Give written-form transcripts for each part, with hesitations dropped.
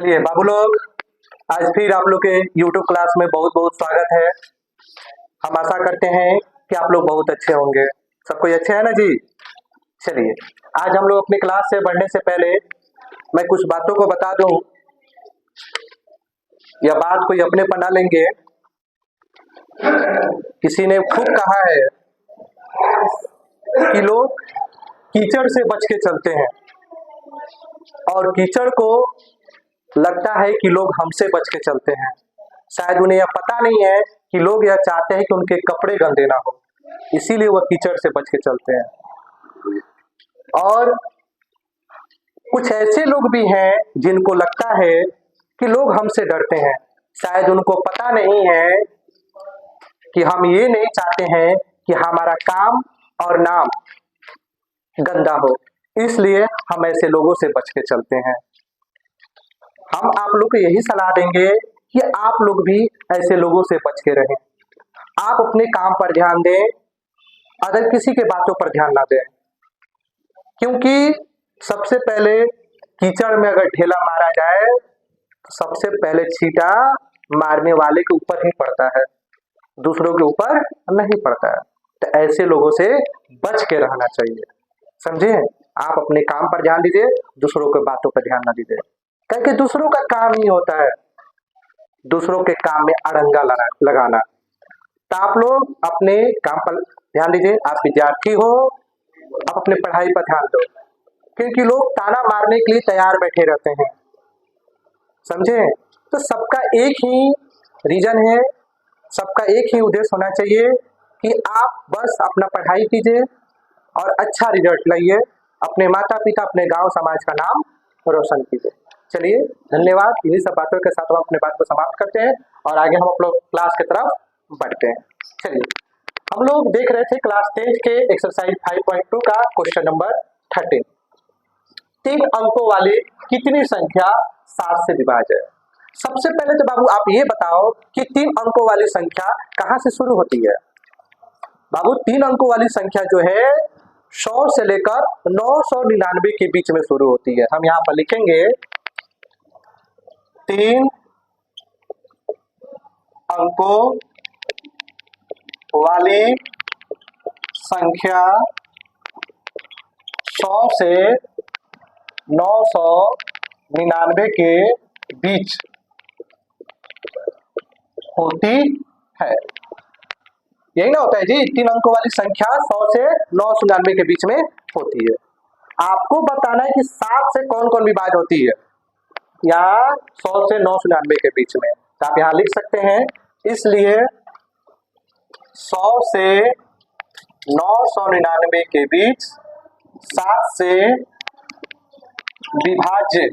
चलिए बाबू लोग, आज फिर आप लोग के YouTube क्लास में बहुत बहुत स्वागत है। हम आशा करते हैं कि आप लोग बहुत अच्छे होंगे। सब कोई अच्छे है ना जी? चलिए, आज हम लोग अपनी क्लास से बढ़ने से पहले मैं कुछ बातों को बता दूं। यह बात कोई अपने पर ना लेंगे। किसी ने खूब कहा है कि लोग कीचड़ से बच के चलते हैं और कीचड़ को लगता है कि लोग हमसे बच के चलते हैं। शायद उन्हें यह पता नहीं है कि लोग यह चाहते हैं कि उनके कपड़े गंदे ना हो, इसीलिए वह कीचड़ से बच के चलते हैं। और कुछ ऐसे लोग भी हैं जिनको लगता है कि लोग हमसे डरते हैं। शायद उनको पता नहीं है कि हम ये नहीं चाहते हैं कि हमारा काम और नाम गंदा हो, इसलिए हम ऐसे लोगों से बच के चलते हैं। हम आप लोग को यही सलाह देंगे कि आप लोग भी ऐसे लोगों से बच के रहें। आप अपने काम पर ध्यान दें, अगर किसी के बातों पर ध्यान ना दें, क्योंकि सबसे पहले कीचड़ में अगर ढेला मारा जाए तो सबसे पहले छींटा मारने वाले के ऊपर ही पड़ता है, दूसरों के ऊपर नहीं पड़ता है। तो ऐसे लोगों से बच के रहना चाहिए, समझे? आप अपने काम पर ध्यान दीजिए, दूसरों के बातों पर ध्यान ना दीजिए, क्योंकि दूसरों का काम ही होता है दूसरों के काम में अड़ंगा लगाना। तो आप लोग अपने काम पर ध्यान दीजिए। आप विद्यार्थी हो, आप अपने पढ़ाई पर ध्यान दो, क्योंकि लोग ताना मारने के लिए तैयार बैठे रहते हैं, समझे? तो सबका एक ही रीजन है, सबका एक ही उद्देश्य होना चाहिए कि आप बस अपना पढ़ाई कीजिए और अच्छा रिजल्ट लाइए, अपने माता पिता अपने गांव समाज का नाम रोशन कीजिए। चलिए, धन्यवाद। इन्हीं सब बातों के साथ हम अपने बात को समाप्त करते हैं और आगे हम अपने क्लास की तरफ बढ़ते हैं। चलिए, हम लोग देख रहे थे क्लास 10 के एक्सरसाइज 5.2 का क्वेश्चन नंबर 13। 3 अंकों वाली कितनी संख्या 7 से विभाज्य है? सबसे पहले तो बाबू आप ये बताओ कि 3 अंकों वाली संख्या कहां से शुरू होती है? बाबू 3 अंकों वाली संख्या जो है 100 से लेकर 999 के बीच में शुरू होती है। हम यहाँ पर लिखेंगे 3 अंकों वाली संख्या 100 से 999 के बीच होती है। यही ना होता है जी, 3 अंकों वाली संख्या 100 से 999 के बीच में होती है। आपको बताना है कि 7 से कौन कौन विभाज्य होती है। यहाँ 100 से 999 के बीच में, तो आप यहाँ लिख सकते हैं, इसलिए 100 से 999 के बीच 7 से विभाज्य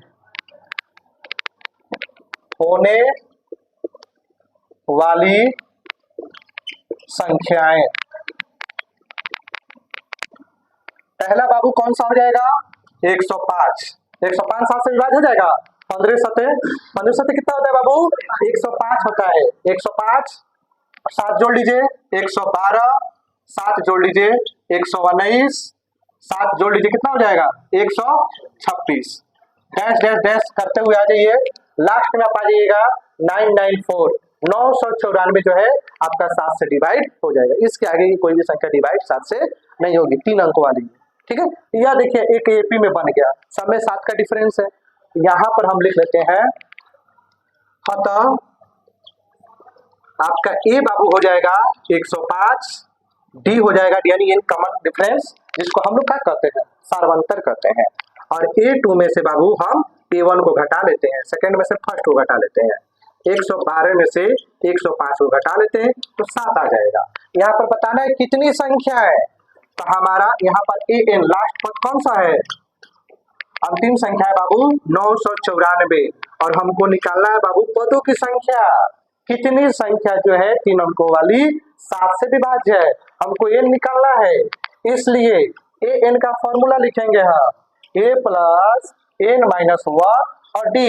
होने वाली संख्याएं। पहला बाबू कौन सा हो जाएगा? 105। 105 7 से विभाज्य हो जाएगा। 15 सते कितना होता है बाबू? 105 होता है। 105 7 जोड़ लीजिए 112, 7 जोड़ लीजिए 119, 7 जोड़ लीजिए कितना हो जाएगा? 126। डैश डैश डैश करते हुए आ जाइए, लास्ट में आप आ जाइएगा 994। 994 जो है आपका 7 से डिवाइड हो जाएगा। इसके आगे की कोई भी संख्या डिवाइड 7 से नहीं होगी, 3 अंकों वाली, ठीक है? यह देखिए एक एपी में बन गया, सब में 7 का डिफरेंस है। यहां पर हम लिख लेते हैं, अतः आपका ए बाबू हो जाएगा 105, डी हो जाएगा यानी इन कॉमन डिफरेंस, जिसको हम लोग क्या कहते हैं? सार्वंतर कहते हैं। और A2 में से बाबू हम A1 को घटा लेते हैं, सेकंड में से फर्स्ट को घटा लेते हैं, 112 में से 105 को घटा लेते हैं तो 7 आ जाएगा। यहाँ पर बताना है कितनी संख्या है, तो हमारा यहाँ पर AN लास्ट पद कौन सा है? अंतिम संख्या है बाबू 994, और हमको निकालना है बाबू पदों की संख्या। कितनी संख्या जो है 3 अंकों वाली 7 से विभाज्य है, हमको n निकालना है, इसलिए AN का फॉर्मूला लिखेंगे हम, A प्लस N माइनस 1 और D।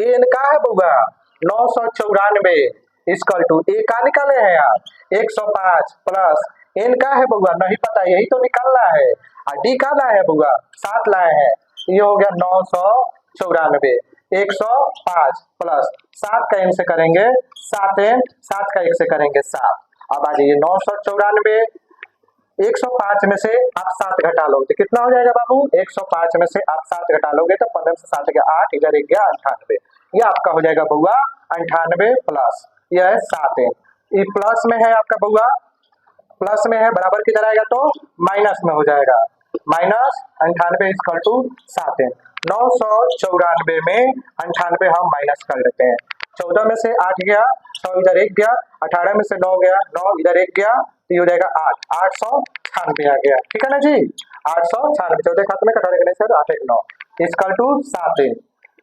AN का है बउआ 994 इक्वल टू A का निकाले हैं आप 105 प्लस N का है बउआ नहीं पता, यही तो निकालना है, और D का लाए है बउआ 7 लाए हैं, ये हो गया 994। 105 प्लस 7 का n से करेंगे 7n, 7 का 1 से करेंगे 7। अब आ जाइए 994, 105 में से आप 7 घटा लोगे तो कितना हो जाएगा बाबू? 105 में से आप 7 घटा लोगे तो 15 से 7 गया 8, इधर 1 गया 98। यह आपका हो जाएगा बउआ 98 प्लस यह है 7n। ये प्लस में है आपका बउआ, प्लस में है, बराबर किधर आएगा तो माइनस में हो जाएगा, माइनस 98 इक्वल टू 7n। 994 में 98 हम माइनस कर लेते हैं। 14 में से 8 गया, 6 इधर 1 गया, 18 में से 9 गया, 9 इधर 1 गया, तो ये हो जाएगा 8, 896 आ गया। ठीक है ना जी, 896, 14 खाते में कटा लेने से 8 1 9 इक्वल टू 7n,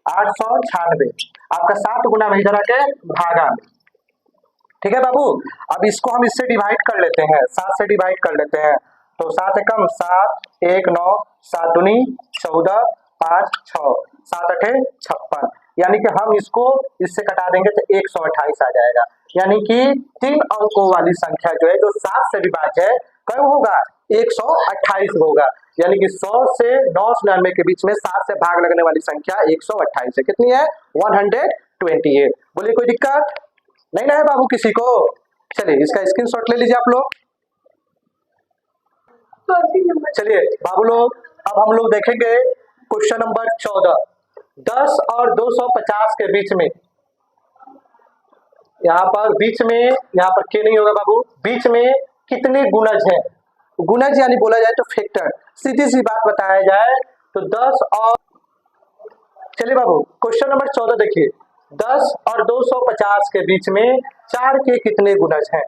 896 आपका 7 गुना में इधर आके भागा में। ठीक है बाबू, अब इसको हम इससे डिवाइड कर लेते हैं, 7 से डिवाइड कर लेते हैं, तो 7 एकम 7, 1 9, 7 दूनी 14, 5 6, 7 8 56, यानी कि हम इसको इससे कटा देंगे तो 128 आ जाएगा। यानी कि 3 अंकों वाली संख्या जो है जो 7 से विभाज्य है कब होगा? 128 होगा। यानी कि 100 से 999 के बीच में 7 से भाग लगने वाली संख्या 128 है। कितनी है? 128। बोलिए कोई दिक्कत नहीं ना है बाबू किसी को? चलिए इसका स्क्रीनशॉट ले लीजिए आप लोग। चलिए बाबू लोग, अब हम लोग देखेंगे क्वेश्चन नंबर 14। 10 और 250 के बीच में, यहाँ पर बीच में, यहाँ पर के नहीं होगा बाबू, बीच में कितने गुणज हैं? गुणज यानी बोला जाए तो फैक्टर, सीधी सी बात बताया जाए तो 10 और, चलिए बाबू क्वेश्चन नंबर 14 देखिए, 10 और 250 के बीच में 4 के कितने गुणज हैं?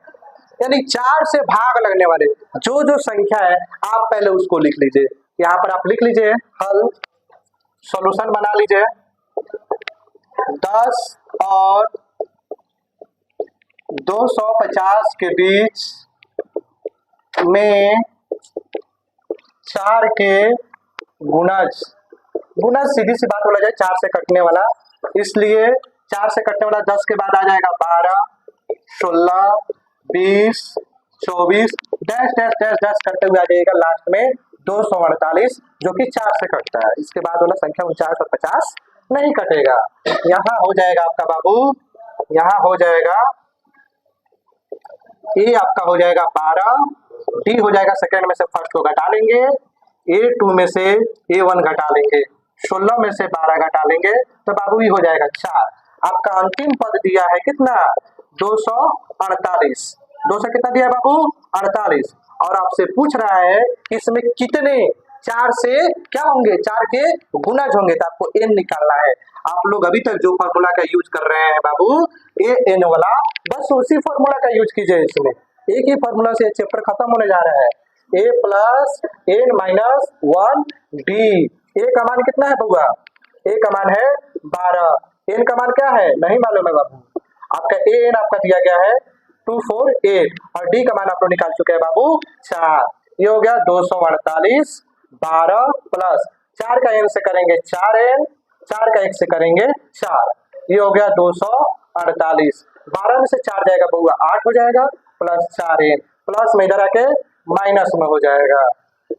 यानी 4 से भाग लगने वाले जो जो संख्या है आप पहले उसको लिख लीजिए। यहाँ पर आप लिख लीजिए, हल सॉल्यूशन बना लीजिए। 10 और 250 के बीच में 4 के गुणज, गुणज सीधी सी बात बोला जाए 4 से कटने वाला, इसलिए 4 से कटने वाला 10 के बाद आ जाएगा 12, 16, 20, 24, डैश डैश डैश डैश करते हुए आ जाएगा लास्ट में 248, जो कि 4 से कटता है। इसके बाद वाला संख्या 4950 नहीं कटेगा। यहाँ हो जाएगा आपका बाबू, यहाँ हो जाएगा ए आपका हो जाएगा 12, डी हो जाएगा सेकेंड में से फर्स्ट को घटा लेंगे, A2 में से A1 घटा लेंगे, 16 में से 12 घटा लेंगे तो बाबू ये हो जाएगा 4। आपका अंतिम पद दिया है कितना? 248। 2 से कितना दिया है बाबू? 48। और आपसे पूछ रहा है कि इसमें कितने 4 से क्या होंगे? 4 के गुणज होंगे, तो आपको n निकालना है। आप लोग अभी तक जो फॉर्मूला का यूज कर रहे हैं बाबू, ए एन वाला, बस उसी फॉर्मूला का यूज कीजिए। इसमें एक ही फॉर्मूला से चैप्टर खत्म होने जा रहा है। a plus n minus 1 d. A का मान कितना है बउआ? ए का मान है 12, एन का मान क्या है नहीं मालूम है बाबू। आपका ए एन आपका दिया गया है 248 और डी का मान आप लोग निकाल चुके हैं बाबू 4। ये हो गया 248, 12 प्लस 4 का एन से करेंगे 4n, 4 का 1 से करेंगे 4, ये हो गया 248। 12 में से 4 जाएगा बउआ 8 हो जाएगा, प्लस 4n, प्लस में इधर आके माइनस में हो जाएगा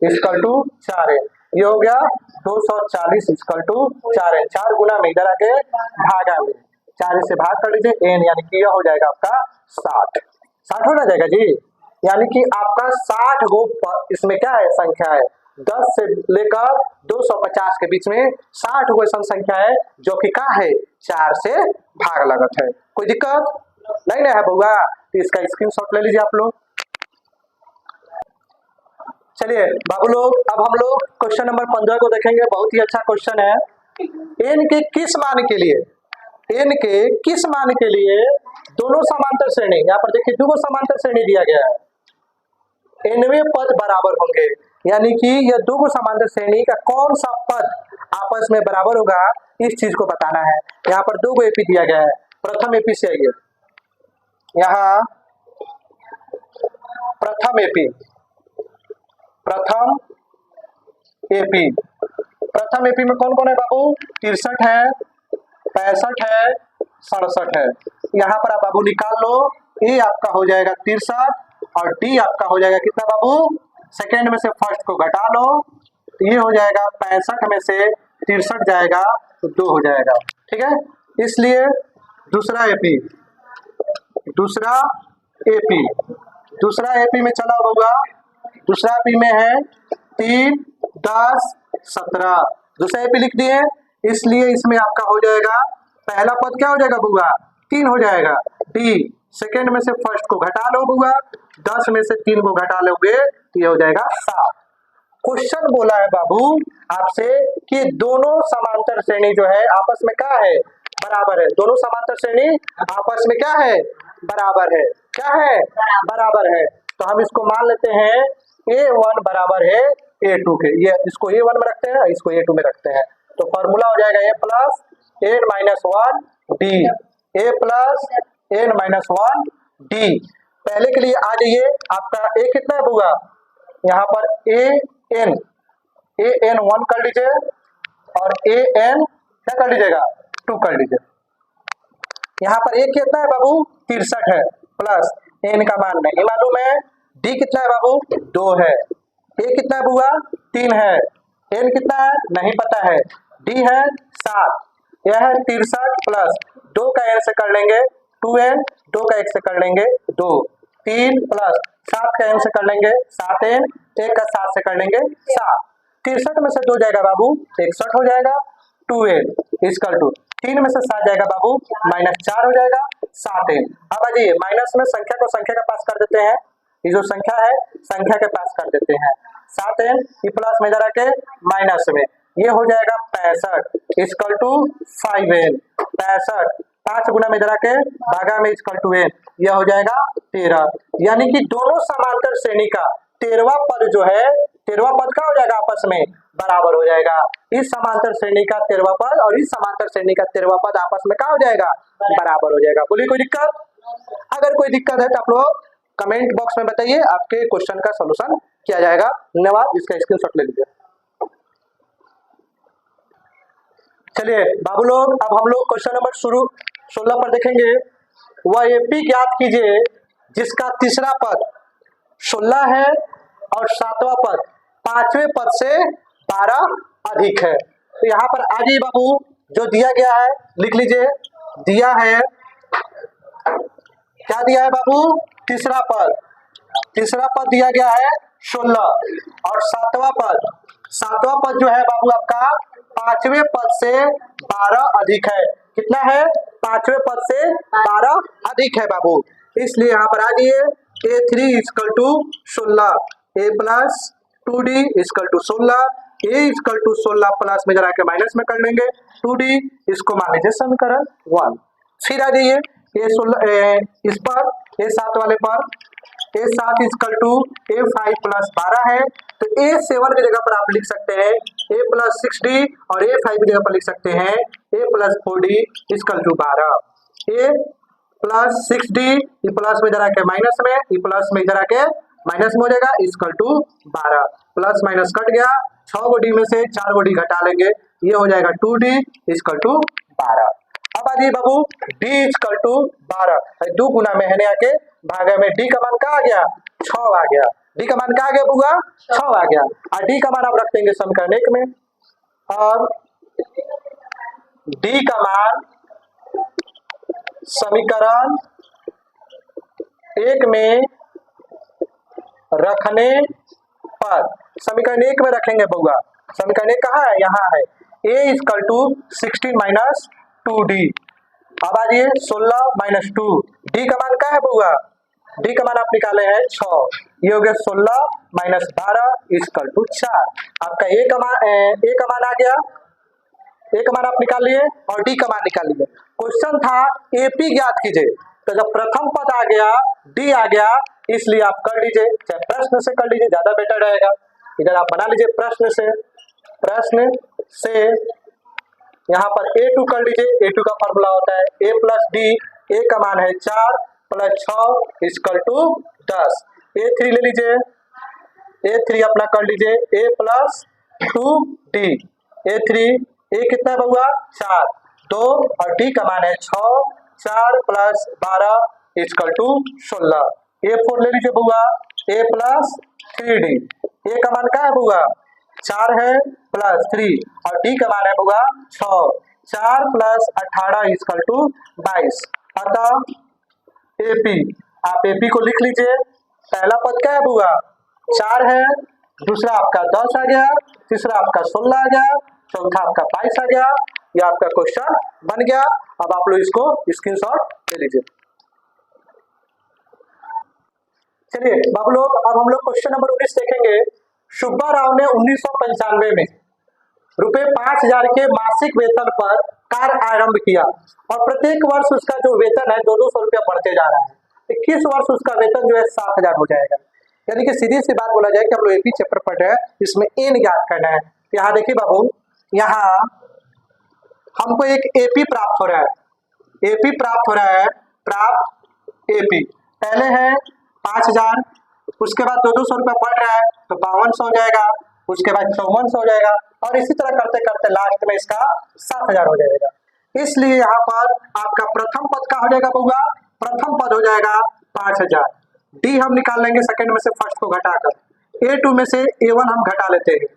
इक्वल टू 4n, ये हो गया 240 इक्वल टू 4n। 4 गुना में इधर आके भागा में 4 से भाग कर लीजिए n, यानी कि यह हो जाएगा आपका 60। 60 हो जाएगा जी, यानी कि आपका 60 गो इसमें क्या है संख्या है, 10 से लेकर 250 के बीच में 60 गो ऐसा संख्या है जो कि क्या है 4 से भाग लगत है। कोई दिक्कत नहीं ना है बउआ? तो इसका स्क्रीनशॉट ले लीजिए आप लोग। चलिए बाबू लोग, अब हम लोग क्वेश्चन नंबर 15 को देखेंगे। बहुत ही अच्छा क्वेश्चन है। n के किस मान के लिए, n के किस मान के लिए दोनों समांतर श्रेणी, यहाँ पर देखिए दो समांतर श्रेणी दिया गया है, nवें पद बराबर होंगे, यानी कि यह दो समांतर श्रेणी का कौन सा पद आपस में बराबर होगा, इस चीज को बताना है। यहाँ पर 2 एपी दिया गया है। प्रथम एपी से आइए, यहाँ प्रथम एपी, प्रथम एपी में कौन कौन है बाबू? 63 है, 65 है, 67 है। यहाँ पर आप बाबू निकाल लो, ए आपका हो जाएगा 63 और डी आपका हो जाएगा कितना बाबू? सेकेंड में से फर्स्ट को घटा लो, तो ये हो जाएगा 65 में से 63 जाएगा तो 2 हो जाएगा। ठीक है। इसलिए दूसरा एपी में चला होगा, दूसरा एपी में है 3, 10, 17, दूसरा एपी लिख दिए। इसलिए इसमें आपका हो जाएगा पहला पद क्या हो जाएगा बुआ 3 हो जाएगा डी। सेकेंड में से फर्स्ट को घटा लो बुआ, 10 में से 3 को घटा लोगे तो ये हो जाएगा 7। क्वेश्चन बोला है बाबू आपसे कि दोनों समांतर श्रेणी जो है आपस में क्या है, बराबर है। दोनों समांतर श्रेणी आपस में क्या है, बराबर है। क्या है, बराबर है। तो हम इसको मान लेते हैं A1 बराबर है A2 के। ये इसको A1 में रखते हैं, इसको A2 में रखते हैं। तो फॉर्मूला हो जाएगा A plus n minus 1 D, A plus n minus 1 D. पहले के लिए आ जाइए, आपका A कितना है बुआ, यहाँ पर an 1 कर लीजिए और an क्या कर लीजिएगा 2 कर लीजिए। यहाँ पर a कितना है बाबू 63 है, प्लस n का मान नहीं मालूम है, d कितना है बाबू 2 है, a कितना है बुआ 3 है, n कितना है नहीं पता है, d है 7, यह है 63 प्लस 2 का n से कर लेंगे 2n, 2 का 1 से कर लेंगे 2, 3 प्लस 7 का n से कर लेंगे 7n, 1 का 7 से कर लेंगे 7। 63 में से 2 जाएगा बाबू 61 हो जाएगा, 2n इक्वल टू 3 में से 7 जाएगा बाबू -4 हो जाएगा 7n। अब आ जाइए माइनस में संख्या को संख्या के पास कर देते हैं, ये जो संख्या है संख्या के पास कर देते हैं। 7n प्लस में जरा के माइनस में ये हो जाएगा 65 इक्वल टू 5n। 65 5 गुना में जरा के भागा में इक्वल टू n, यह हो जाएगा 13। यानी कि दोनों समांतर श्रेणी का 13वां पद जो है, 13वां पद क्या हो जाएगा आपस में बराबर हो जाएगा। इस समांतर श्रेणी का 13वां पद और इस समांतर श्रेणी का 13वां पद आपस में क्या हो जाएगा, बराबर हो जाएगा। बोलिए कोई दिक्कत? अगर कोई दिक्कत है तो आप लोग कमेंट बॉक्स में बताइए, आपके क्वेश्चन का सॉल्यूशन किया जाएगा। धन्यवाद, इसका स्क्रीनशॉट ले लीजिए। चलिए बाबू लोग, अब हम लोग क्वेश्चन नंबर 16 पर देखेंगे। वह एपी ज्ञात कीजिए जिसका तीसरा पद 16 है और 7वां पद 5वें पद से 12 अधिक है। तो यहाँ पर आ जाइए बाबू, जो दिया गया है लिख लीजिए। दिया है, क्या दिया है बाबू, तीसरा पद दिया गया है 16 और 7वां पद जो है बाबू आपका 5वें पद से 12 अधिक है। कितना है, 5वें पद से 12 अधिक है बाबू। इसलिए यहाँ पर आ जाइए A3 equal to 16, A plus 2D equal to 16, A equal to 16 plus में जरा के माइनस में कर लेंगे 2D, इसको मान लीजिए समीकरण 1। फिर आ जाइए इस पर A7 वाले पर, A7 equal to A5 plus 12 है, तो A7 की जगह पर आप लिख सकते हैं A प्लस 6D और A5 की जगह पर लिख सकते हैं A plus 4D equal to 12। A plus 6D plus में जरा के माइनस में, प्लस में जरा के माइनस में हो जाएगा equal to 12, plus minus cut गया, 6 को D में से 4 को D घटा लेंगे, ये हो जाएगा 2D इक्वल टू 12। अब आ जाइए बाबू D इक्वल टू 12, 2 गुना में है आके भागा में D का मान क्या आ गया 6 आ गया, D का मान क्या आ गया बुआ 6 आ गया, और D का मान आप रख देंगे समीकरण 1 में, और D का मान समीकरण 1 में रखने पर, समीकरण 1 में रखेंगे बुआ, समीकरण 1 कहाँ है, यहाँ है, A equal to 16 minus 2D। अब आ जाइए 16 माइनस 2, D का मान क्या है बुआ, D का मान आप निकाले हैं 6, ये हो गया 16 माइनस 12 इक्वल टू 4। आपका A का मान आ गया, A का मान आप निकाल लिए और D का मान निकाल लीजिए। क्वेश्चन था AP ज्ञात कीजिए, तो जब प्रथम पद आ गया D आ गया, इसलिए आप कर लीजिए, चाहे प्रश्न से कर लीजिए, ज्यादा बेटर रहेगा। इधर आप बना लीजिए प्रश्न से यहाँ पर A2 कर लीजिए, A2 का फॉर्मूला होता है A प्लस D, A का मान है 4 प्लस 6 इक्वल टू 10। A3 ले लीजिए, A3 अपना कर लीजिए A प्लस 2D, A कितना है बउआ 4, 2 और D का मान है 6, 4 प्लस 12 इक्वल टू 16। A4 ले लीजिए बुआ A प्लस 3D, A का मान क्या है बुआ 4 है प्लस 3 और D का मान है बुआ 6, 4 प्लस 18 इक्वल टू 22। अतः एपी, आप एपी को लिख लीजिए। पहला पद क्या है बुआ? 4 है, दूसरा आपका 10 आ गया, तीसरा आपका 16 आ गया, चौथा आपका 22 आ गया। यह आपका क्वेश्चन बन गया। अब आप लोग इसको स्क्रीनशॉट ले लीजिए। चलिए बाबू लोग, अब हम लोग क्वेश्चन नंबर 19 देखेंगे। सुब्बा राव ने 1995 में रुपए 5000 के मासिक वेतन पर कार्य आरंभ किया और प्रत्येक वर्ष उसका जो वेतन है 200 रुपया बढ़ते जा रहा है। 21 वर्ष उसका वेतन जो है 7000 हो जाएगा। यानी कि सीधी सी बात बोला जाए कि हम लोग एपी चैप्टर पढ़ रहे हैं, इसमें एन ज्ञात करना है। यहाँ देखिए बाबू, यहाँ हमको एक एपी प्राप्त हो रहा है, एपी प्राप्त हो रहा है, प्राप्त एपी। पहले है 5000, उसके बाद 200 रुपया बढ़ रहा है तो 5200 हो जाएगा, उसके बाद 5400 हो जाएगा और इसी तरह करते करते लास्ट में इसका 7000 हो जाएगा। इसलिए यहाँ पर आपका प्रथम पद का हो जाएगा बउआ, प्रथम पद हो जाएगा 5000। डी हम निकाल लेंगे सेकंड में से फर्स्ट को घटाकर, A2 में से A1 हम घटा लेते हैं,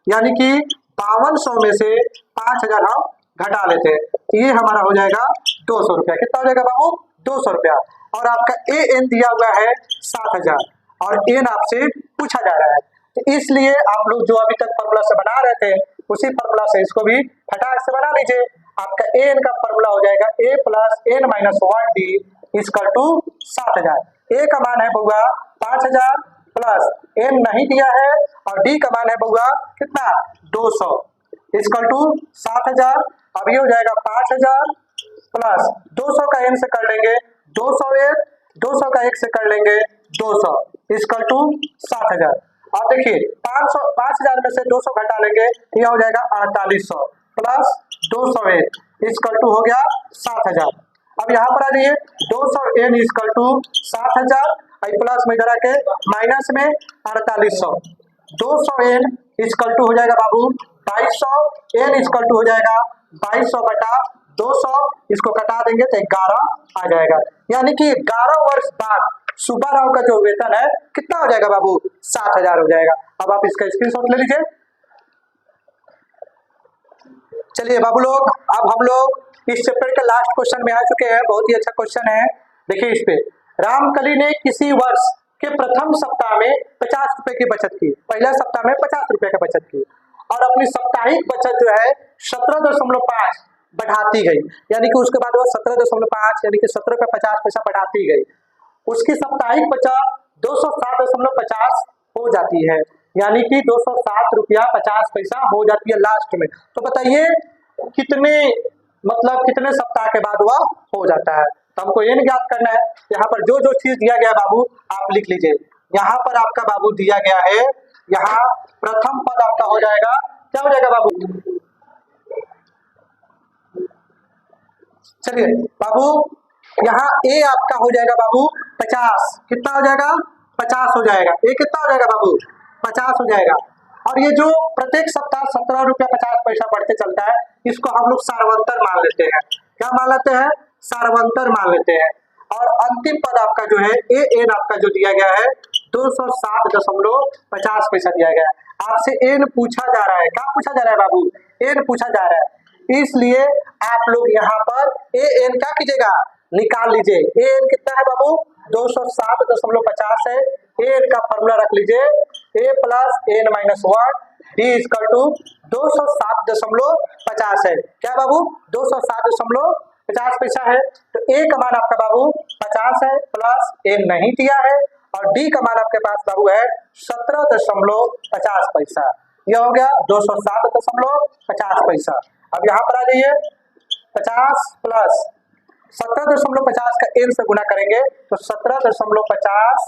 यानी कि 5200 में से 5000 हम घटा लेते हैं। ये हमारा हो जाएगा 200 रुपया। कितना हो जाएगा बाबू? 200 रुपया। और आपका एन दिया हुआ है 7000 और एन आपसे पूछा जा रहा है, तो इसलिए आप लोग जो अभी तक फॉर्मूला से बना रहे थे उसी फॉर्मूला से इसको भी फटाक से बना लीजिए। आपका एन का फॉर्मूला हो जाएगा a plus n minus 1 d equal to 7000। ए का मान है बउआ 5000 प्लस एन नहीं दिया है और डी का मान है बउआ कितना? 200 इक्वल टू 7000। अब ये हो जाएगा 5000 प्लस 200 का एन से कर लेंगे 200 का 1 से कर लेंगे 200 इक्वल टू 7000। अब देखिए 5000 में से 200 घटा लेंगे तो यह हो जाएगा 4800 प्लस 201 इक्वल टू हो गया 7000। अब यहाँ पर आ जाइए 200 एन इक्वल टू 7000, प्लस में इधर आके माइनस में 4800, 200 एन इक्वल टू हो जाएगा बाबू 2200, एन इक्वल टू हो जाएगा 2200 बटा 200, इसको कटा देंगे तो 11 आ जाएगा। यानी कि 11 वर्ष बाद सुब्बा राव का जो वेतन है कितना हो जाएगा बाबू? 7000 हो जाएगा। अब आप इसका स्क्रीनशॉट ले लीजिए। चलिए बाबू लोग, अब हम लोग इस चैप्टर के लास्ट क्वेश्चन में आ चुके हैं। बहुत ही अच्छा क्वेश्चन है, देखिए इस पे। रामकली ने किसी वर्ष के प्रथम सप्ताह में 50 रुपए की बचत की, पहला सप्ताह में 50 रुपए की बचत की और अपनी साप्ताहिक बचत जो है 17.5 बढ़ाती गई, यानी कि उसके बाद वो 17.5 यानी कि 17 रुपये 50 पैसा बढ़ाती गई। उसकी साप्ताहिक बचत 207.50 हो जाती है, यानी कि 207 रुपया 50 पैसा हो जाती है लास्ट में। तो बताइए कितने कितने सप्ताह के बाद वह हो जाता है। तो हमको ये ज्ञात करना है। यहाँ पर जो जो चीज दिया गया बाबू आप लिख लीजिए। यहाँ पर आपका बाबू दिया गया है, यहाँ प्रथम पद आपका हो जाएगा, क्या हो जाएगा बाबू? चलिए बाबू, यहाँ ए आपका हो जाएगा बाबू 50, कितना हो जाएगा? 50 हो जाएगा। ए कितना हो जाएगा बाबू? 50 हो जाएगा। और ये जो प्रत्येक सप्ताह 17 रुपया 50 पैसा बढ़ते चलता है, इसको हम लोग सार्वंतर मान लेते हैं। क्या मान लेते हैं? सार्वंतर मान लेते हैं। और अंतिम पद आपका जो है ए एन आपका जो दिया गया है 207.50 पैसा दिया गया है। आपसे एन पूछा जा रहा है, क्या पूछा जा रहा है बाबू? एन पूछा जा रहा है, इसलिए आप लोग यहाँ पर ए एन क्या कीजिएगा? निकाल लीजिए। ए एन कितना है बाबू? 207.50 है। ए एन का फॉर्मूला रख लीजिए, a plus n minus 1 d equal to 207.50 है। क्या बाबू? 207.50 पैसा है। तो ए का मान आपका बाबू 50 है, प्लस एन नहीं दिया है और डी का मान आपके पास बाबू है 17.50 पैसा। यह हो गया 207.50 पैसा। अब यहाँ पर आ जाइए, 50 प्लस 17.50 का एन से गुना करेंगे तो 17.50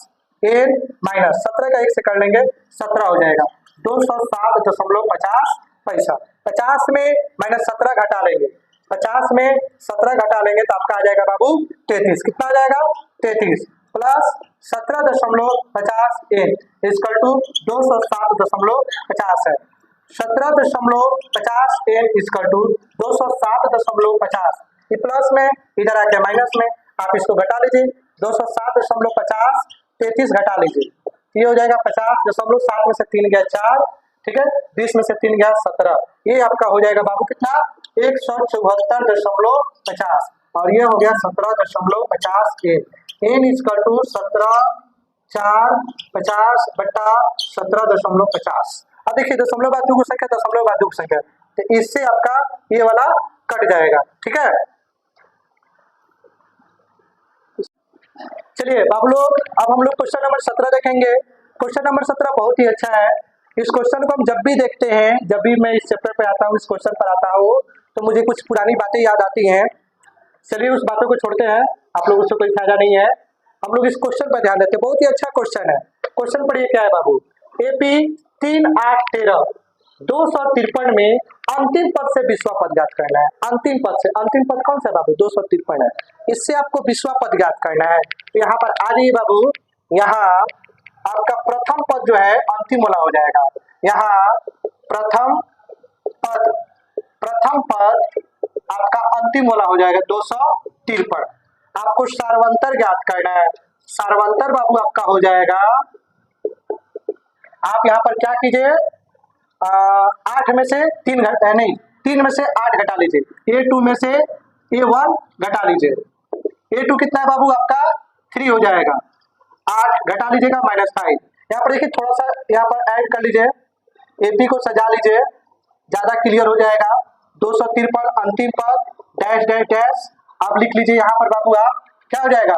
एन माइनस 17 का 1 से कर लेंगे 17 हो जाएगा। 207.50 पैसा। 50 में माइनस 17 घटा लेंगे, 50 में 17 घटा लेंगे तो आपका आ जाएगा बाबू 33। कितना आ जाएगा? 33 प्लस 17.50 एन इक्वल टू 207.50 है। 17.50 एन इक्वल टू 207.50, प्लस में इधर आके माइनस में आप इसको घटा लीजिए। 207.50 33 घटा लीजिए, ये हो जाएगा 50.7 में से 3 गया 4, ठीक है, 20 में से 3 गया 17, ये आपका हो जाएगा बाबू कितना? 174.50 और ये हो गया 17.50 एन इजकल टू 17/4 50 अब देखिए दशमलव बाजू की संख्या दशमलव बाजू की संख्या, तो इससे आपका ये वाला कट जाएगा। ठीक है, चलिए बाबू लोग अब हम लोग क्वेश्चन नंबर 17 देखेंगे। क्वेश्चन नंबर 17 बहुत ही अच्छा है। इस क्वेश्चन को हम जब भी देखते हैं, जब भी मैं इस चैप्टर पे आता हूँ, इस क्वेश्चन पर आता हूँ, तो मुझे कुछ पुरानी बातें याद आती हैं। चलिए उस बातों को छोड़ते हैं, आप लोग उससे कोई फायदा नहीं है, हम लोग इस क्वेश्चन पर ध्यान देते हैं। बहुत ही अच्छा क्वेश्चन है। क्वेश्चन पढ़िए क्या है बाबू। AP 3, 8, 13 253 में अंतिम पद से विश्वा पद ज्ञात करना है। अंतिम पद से, अंतिम पद कौन सा है बाबू? 253 है, इससे आपको विश्वा पद ज्ञात करना है। यहाँ पर आ जाइए बाबू, यहाँ आपका प्रथम पद जो है अंतिम वाला हो जाएगा। यहाँ प्रथम पद आपका अंतिम वाला हो जाएगा 253। आपको सार्वंतर ज्ञात करना है। सार्वंतर बाबू आपका हो जाएगा, आप यहाँ पर क्या कीजिए, 8 में से 3 नहीं 3 में से 8 घटा लीजिए। A2 में से A1 घटा लीजिए। A2 कितना है बाबू आपका? 3 हो जाएगा। 8 घटा लीजिएगा -5। यहाँ पर देखिए थोड़ा सा यहाँ पर ऐड कर लीजिए, AP को सजा लीजिए, ज्यादा क्लियर हो जाएगा। 253 अंतिम पद डैश डैश डैश आप लिख लीजिए। यहाँ पर बाबू आप क्या हो जाएगा,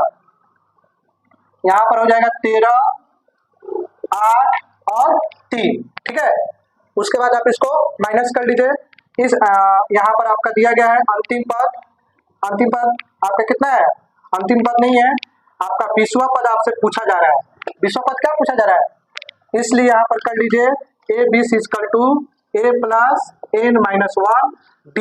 यहाँ पर हो जाएगा 13, 8 और 3। ठीक है, उसके बाद आप इसको माइनस कर लीजिए। इस यहाँ पर आपका दिया गया है अंतिम पद। अंतिम पद आपका कितना है? अंतिम पद नहीं है आपका, विश्वा पद आपसे पूछा जा रहा है। विश्वा पद क्या पूछा जा रहा है, इसलिए यहाँ पर कर लीजिए AB equal to A plus N minus 1 D।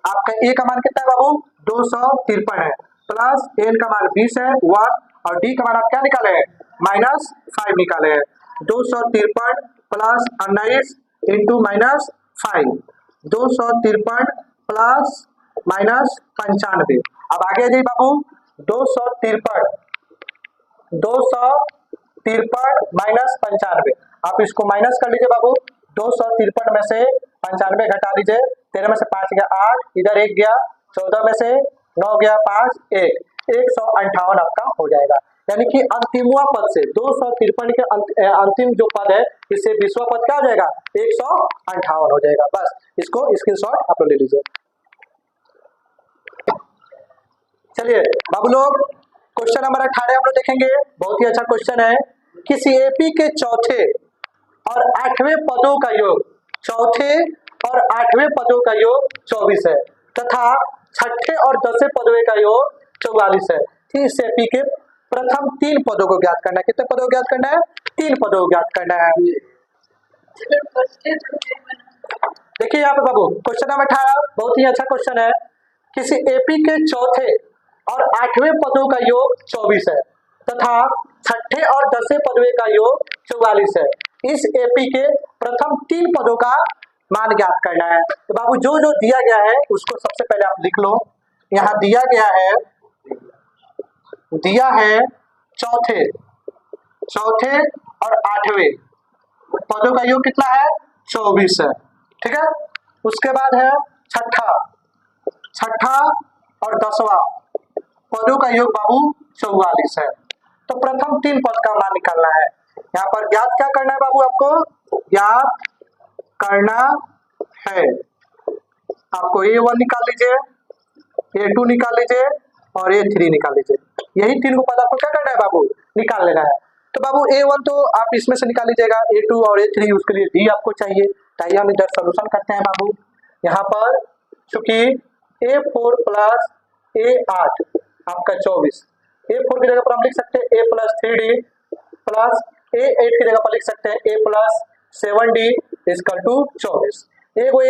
आपका A का मान कितना है बाबू? 253 है, प्लस N का मान 20 है 1, और D का मान आप क्या निकाले हैं? -5 निकाले हैं। 253 प्लस 19 इंटू -5, 253 प्लस -95। अब आगे जाइए बाबू, 253 -95, आप इसको माइनस कर लीजिए बाबू। 253 में से 95 घटा लीजिए, 13 में से 5 गया 8, इधर 1 गया, 14 में से 9 गया 5, 158 आपका हो जाएगा। यानी कि अंतिमवा पद से 253 के अंतिम जो पद है, इससे विश्वा पद क्या हो जाएगा? 158 हो जाएगा। बस इसको स्क्रीनशॉट आप ले लीजिए। चलिए बाबू लोग क्वेश्चन नंबर 18 हम लोग देखेंगे। बहुत ही अच्छा क्वेश्चन है। किसी AP के चौथे और 8वें पदों का योग, चौथे और 8वें पदों का योग 24 है तथा छठे और 10वें पदों का योग 44 है। इस AP के प्रथम 3 पदों को ज्ञात करना है। कितने पदों को ज्ञात करना है? 3 पदों को ज्ञात करना है। देखिए यहाँ पे बाबू क्वेश्चन नंबर 18 बहुत ही अच्छा क्वेश्चन है। किसी AP के चौथे और 8वें पदों का योग 24 है तथा छठे और 10वें पदों का योग 44 है। इस AP के प्रथम 3 पदों का मान ज्ञात करना है। तो बाबू जो जो दिया गया है उसको सबसे पहले आप लिख लो। यहाँ दिया गया है, दिया है चौथे और 8वें पदों का योग कितना है? 24 है। ठीक है, उसके बाद है छठा और 10वां पदों का योग बाबू 44 है। तो प्रथम 3 पद का मान निकालना है। यहाँ पर ज्ञात क्या करना है बाबू? आपको ज्ञात करना है, आपको A1 निकाल लीजिए, A2 निकाल लीजिए और A3 निकाल लीजिए। यही 3 को पद आपको क्या करना है बाबू? निकाल लेना है। तो बाबू A1 तो आप इसमें से निकाल लीजिएगा, A2 और A3 उसके लिए D आपको चाहिए। ताइए हम इधर सोल्यूशन करते हैं बाबू। यहाँ पर चूंकि A4 प्लस A8 आपका 24, A4 की जगह पर हम लिख सकते हैं A plus 3D plus A8 की जगह पर लिख सकते हैं A plus 7D equal to 24। एगो A,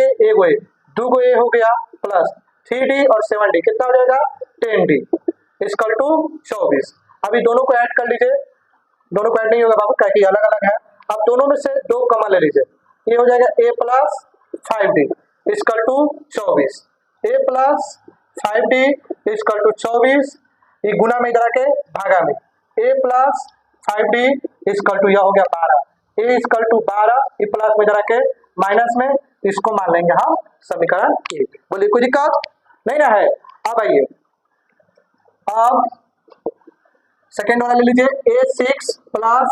दो गो A हो गया प्लस 3D और 7D कितना हो जाएगा? 10D equal to 24। अभी दोनों को ऐड कर लीजिए, दोनों को ऐड नहीं होगा बाबू क्योंकि अलग अलग है। अब दोनों में से 2 कॉमन ले लीजिए, ये हो जाएगा A plus 5D equal to 24। A plus 5D equal to 24, ये गुना में इधर आके भागा में A plus 5D equal to यह हो गया 12, A इक्वल टू 12, ये प्लस में इधर आके माइनस में इसको मान लेंगे हम समीकरण 1। बोलिए कोई दिक्कत नहीं ना है। अब आइए, अब सेकेंड वाला ले लीजिए, A6 plus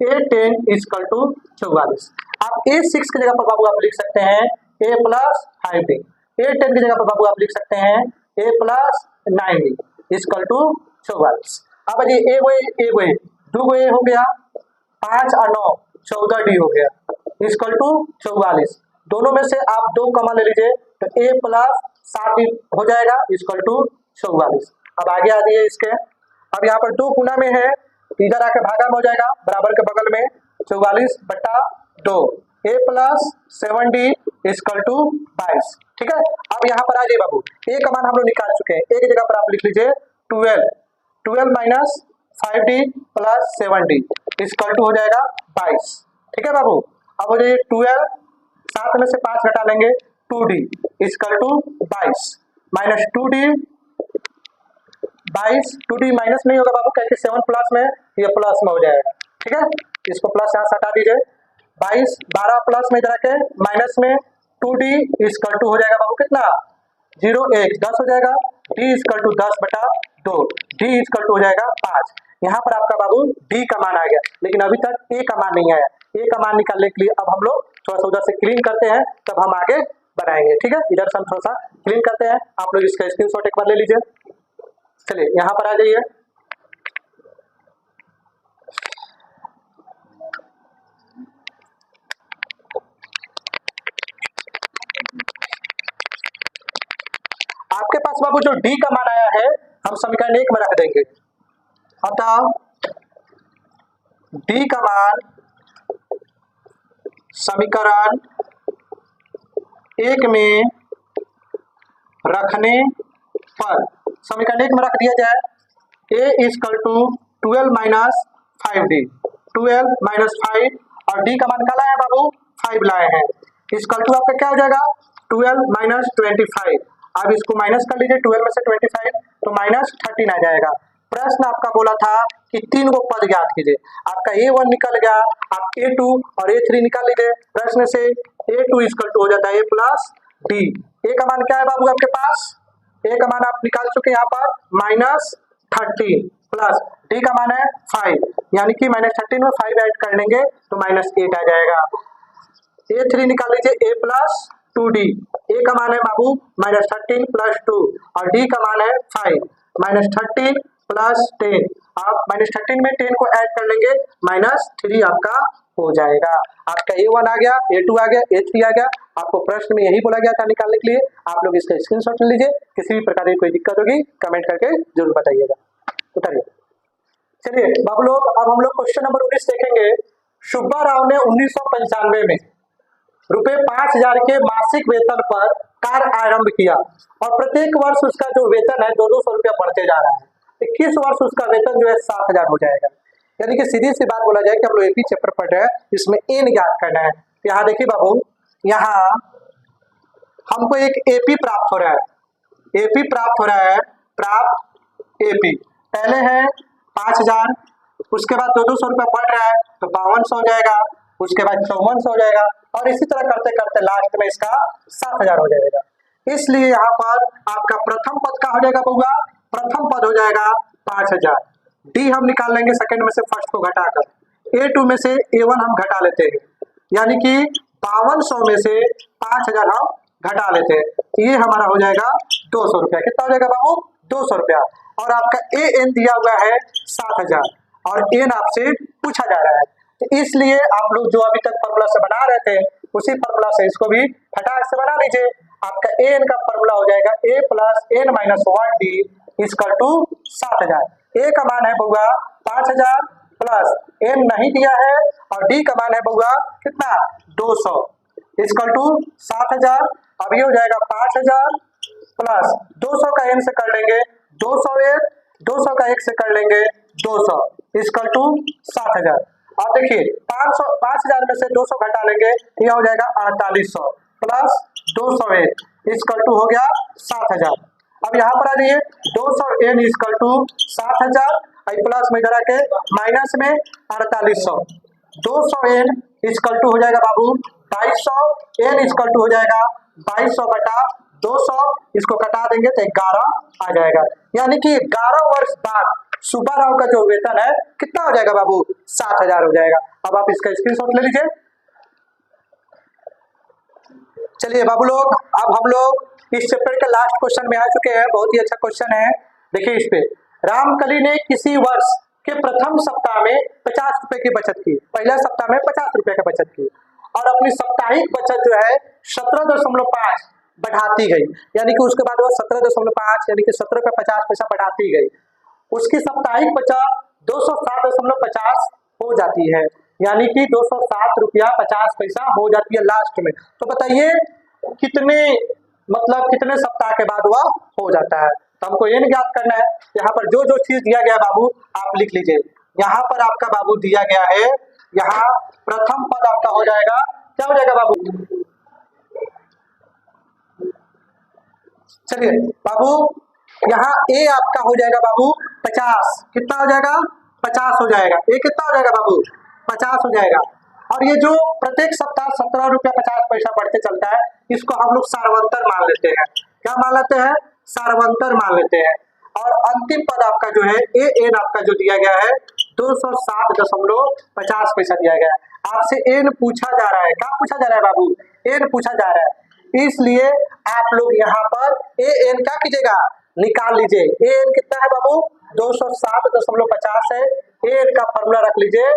A10 equal to 44। आप A6 की जगह पर बाबू आप लिख सकते हैं A प्लस 5D, A10 की जगह पर बाबू आप लिख सकते हैं A plus 9D equal to 44। अब ये ए दो गो ए हो गया, 5 और 9 14D हो गया इक्वल टू 44। दोनों में से आप 2 कॉमन ले लीजिए तो A प्लस 7D हो जाएगा इक्वल टू 44। अब आगे आ जाइए इसके, अब यहाँ पर 2 गुना में है, इधर आके भागा में हो जाएगा, बराबर के बगल में 44/2 A plus 7D equal to 22। ठीक है, अब यहाँ पर आ जाइए बाबू, ए का मान हम लोग निकाल चुके हैं, ए की जगह पर आप लिख लीजिए 12 minus 5D plus 7D equal to हो जाएगा 22। ठीक है बाबू, अब हो जाइए 12, 7 में से 5 घटा लेंगे 2D equal to 22 minus 2D 22, 2D minus नहीं होगा बाबू, क्योंकि 7 प्लस में ये प्लस में हो जाएगा। ठीक है, इसको प्लस यहाँ से हटा दीजिए, 22 12 प्लस में इधर आके माइनस में 2D इक्वल टू हो जाएगा बाबू कितना 0 1 10 हो जाएगा, D equal to 10/2, D equal to हो जाएगा 5। यहाँ पर आपका बाबू D का मान आ गया, लेकिन अभी तक A का मान नहीं आया। A का मान निकालने के लिए अब हम लोग थोड़ा सा उधर से क्लीन करते हैं, तब हम आगे बढ़ाएंगे। ठीक है, इधर से हम थोड़ा सा क्लीन करते हैं, आप लोग इसका स्क्रीनशॉट एक बार ले लीजिए। चलिए यहाँ पर आ जाइए, आपके पास बाबू जो D का मान आया है हम समीकरण 1 में रख देंगे। अतः D का मान समीकरण 1 में रखने पर, समीकरण 1 में रख दिया जाए A equal to 12 minus 5D, 12 minus 5 और D का मान क्या लाए हैं बाबू 5 लाए हैं, इक्वल टू आपका क्या हो जाएगा 12 माइनस 25। अब इसको माइनस कर लीजिए, 12 में से 25 तो माइनस 13 आ जाएगा। प्रश्न आपका बोला था कि 3 को पद ज्ञात कीजिए, आपका A1 निकल गया, आप A2 और A3 निकाल लीजिए। प्रश्न से A2 इक्वल टू हो जाता है A प्लस D। A का मान क्या है बाबू आपके पास, A का मान आप निकाल चुके हैं यहाँ पर -13 प्लस D का मान है 5, यानी कि -13 में 5 ऐड कर लेंगे तो -8 आ जाएगा। A3 निकाल लीजिए A प्लस 2D, A का मान है बाबू -13 प्लस 2 और D का मान है 5, -13 प्लस 10, आप -13 में 10 को ऐड कर लेंगे -3 आपका हो जाएगा। आपका A1 आ गया, A2 आ गया, A3 आ गया। आपको प्रश्न में यही बोला गया था निकालने के लिए, आप लोग इसका स्क्रीनशॉट ले लीजिए। किसी भी प्रकार की कोई दिक्कत होगी कमेंट करके जरूर बताइएगा। उतारिए। चलिए बाबू लोग, अब हम लोग क्वेश्चन नंबर 19 देखेंगे। सुब्बा राव ने 1995 में रुपए 5000 के मासिक वेतन पर कार्य आरंभ किया और प्रत्येक वर्ष उसका जो वेतन है 200 रुपया बढ़ते जा रहा है। 21 वर्ष उसका वेतन जो है 7000 हो जाएगा। यानी कि सीधी सी बात बोला जाए कि हम लोग एपी चैप्टर पढ़ रहे हैं, इसमें एन ज्ञात करना है। यहाँ देखिए बाबू, यहाँ हमको एक एपी प्राप्त हो रहा है, एपी प्राप्त हो रहा है, प्राप्त एपी पहले है 5000, उसके बाद 200 रुपया बढ़ रहा है तो 5200 हो जाएगा, उसके बाद 5400 हो जाएगा और इसी तरह करते करते लास्ट में इसका 7000 हो जाएगा। इसलिए यहाँ पर आपका प्रथम पद का हो जाएगा बउआ, प्रथम पद हो जाएगा 5000। डी हम निकाल लेंगे सेकंड में से फर्स्ट को घटाकर, A2 में से A1 हम घटा लेते हैं, यानी कि 5200 में से 5000 हम घटा लेते हैं, ये हमारा हो जाएगा 200 रुपया। कितना हो जाएगा बाबू 200 रुपया। और आपका AN दिया हुआ है 7000 और एन आपसे पूछा जा रहा है, तो इसलिए आप लोग जो अभी तक फॉर्मूला से बना रहे थे उसी फॉर्मूला से इसको भी फटाक से बना लीजिए। आपका एन का फॉर्मूला हो जाएगा A plus N minus 1D equal to 7000। ए का मान है बउआ 5000 प्लस N नहीं दिया है और D का मान है बउआ कितना 200 इक्वल टू 7000। अब ये हो जाएगा 5000 प्लस 200 का N से कर लेंगे 200 का 1 से कर लेंगे 200 इक्वल टू 7000। अब देखिए 5000 में से 200 घटा लेंगे, यह हो जाएगा 4800 प्लस 201 इक्वल टू हो गया 7000। अब यहाँ पर आ जाइए 200N इक्वल टू 7000, प्लस में इधर आके माइनस में 4800, 200N इक्वल टू हो जाएगा बाबू 2200 n इक्वल टू हो जाएगा 2200 बटा 200, इसको कटा देंगे तो 11 आ जाएगा। यानी कि 11 वर्ष बाद सुब्बा राव का जो वेतन है कितना हो जाएगा बाबू? 7,000 हो जाएगा। अब आप इसका स्क्रीनशॉट ले लीजिए। चलिए बाबू लोग, अब हम लोग इस चैप्टर के लास्ट क्वेश्चन में आ चुके हैं। बहुत ही अच्छा क्वेश्चन है, देखिए इस पे। रामकली ने किसी वर्ष के प्रथम सप्ताह में 50 रुपए की बचत की, पहला सप्ताह में 50 रुपए की बचत की और अपनी साप्ताहिक बचत जो है 17.5 बढ़ाती गई। यानी कि उसके बाद वो 17.5 यानी कि 17 रुपए 50 पैसा बढ़ाती गई। उसकी साप्ताहिक बचत 207.50 हो जाती है, यानी कि 207 रुपया 50 पैसा हो जाती है लास्ट में। तो बताइए कितने कितने सप्ताह के बाद वह हो जाता है। तो हमको ये नहीं याद करना है, यहाँ पर जो जो चीज दिया गया बाबू आप लिख लीजिए। यहाँ पर आपका बाबू दिया गया है, यहाँ प्रथम पद आपका हो जाएगा, क्या हो जाएगा बाबू? चलिए बाबू, यहाँ ए आपका हो जाएगा बाबू 50, कितना हो जाएगा? 50 हो जाएगा। ए कितना हो जाएगा बाबू? 50 हो जाएगा। और ये जो प्रत्येक सप्ताह 17 रुपया 50 पैसा बढ़ते चलता है, इसको हम लोग सारवंतर मान लेते हैं। क्या मान लेते हैं? सारवंतर मान लेते हैं। और अंतिम पद आपका जो है ए एन आपका जो दिया गया है 207.50 पैसा दिया गया है। आपसे एन पूछा जा रहा है, क्या पूछा जा रहा है बाबू? एन पूछा जा रहा है, इसलिए आप लोग यहाँ पर ए एन क्या कीजिएगा? निकाल लीजिए। ए एन कितना है बाबू? 207.50 है। ए एन का फॉर्मूला रख लीजिए,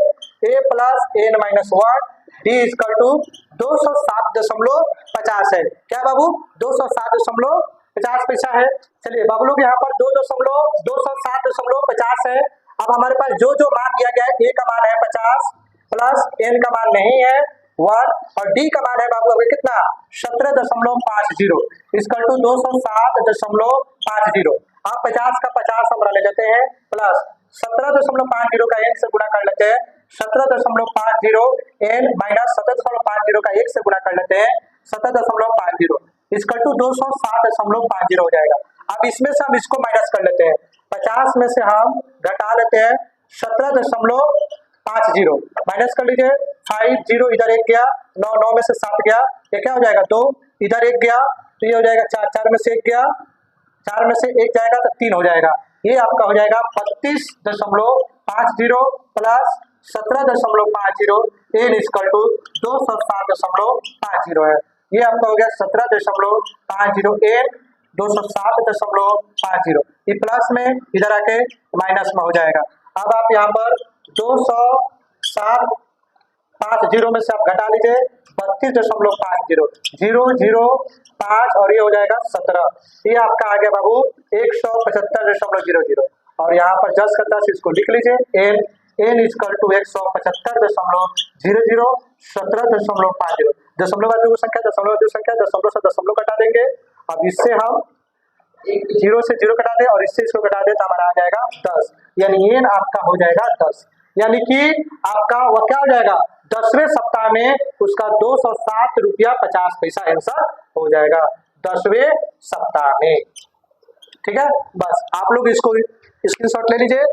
a plus n minus 1 d equal to 207.50 है। क्या बाबू? 207.50 पैसा है। चलिए बाबू लोग, यहाँ पर 207.50 है। अब हमारे पास जो जो मान दिया गया है, ए का मान है 50 प्लस एन का मान नहीं है 1 और डी का मान है बाबू अभी कितना? 17.50 इक्वल टू 207.50। आप 50 का 50 हम ले लेते हैं प्लस 17.50 का एन से गुणा कर लेते हैं, 17.50 एन माइनस 17.50 का 1 से गुणा कर लेते हैं, 17.50 इक्वल टू 207.50 हो जाएगा। अब इसमें से हम इसको माइनस कर लेते हैं, 50 में से हम घटा लेते हैं 17.50 माइनस कर लीजिए, 5 0 इधर 1 गया, 9 9 में से 7 गया, ये क्या हो जाएगा? 2 इधर 1 गया तो ये हो जाएगा 4 4 में से 1 गया, 4 में से 1 जाएगा तो 3 हो जाएगा। ये आपका हो जाएगा 32.50 प्लस 17.50 एन इक्वल टू 207.50 है। ये आपका हो गया 17.50 एन 207.50। ये प्लस में इधर आके माइनस में हो जाएगा। अब आप यहाँ पर 207.50 में से आप घटा लीजिए 32.50 0 0 5 और ये हो जाएगा 17। ये आपका आ गया बाबू 175.00 और यहाँ पर 10 का 10 इसको लिख लीजिए, एन एन इक्वल टू 175.00 17.50। दशमलव वाली संख्या दशमलव से दशमलव कटा देंगे। अब इससे हम 0 से 0 कटा दे और इससे इसको कटा दे तो हमारा आ जाएगा 10, यानी एन आपका हो जाएगा 10। यानी कि आपका वह क्या हो जाएगा? 10वें सप्ताह में उसका 207 रुपया 50 पैसा आंसर हो जाएगा 10वें सप्ताह में। ठीक है, बस आप लोग इसको स्क्रीनशॉट ले लीजिए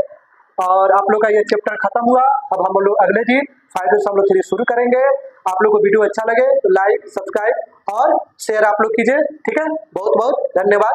और आप लोग का ये चैप्टर खत्म हुआ। अब हम लोग अगले दिन फायदे से हम लोग थ्री शुरू करेंगे। आप लोग को वीडियो अच्छा लगे तो लाइक सब्सक्राइब और शेयर आप लोग कीजिए। ठीक है, बहुत बहुत धन्यवाद।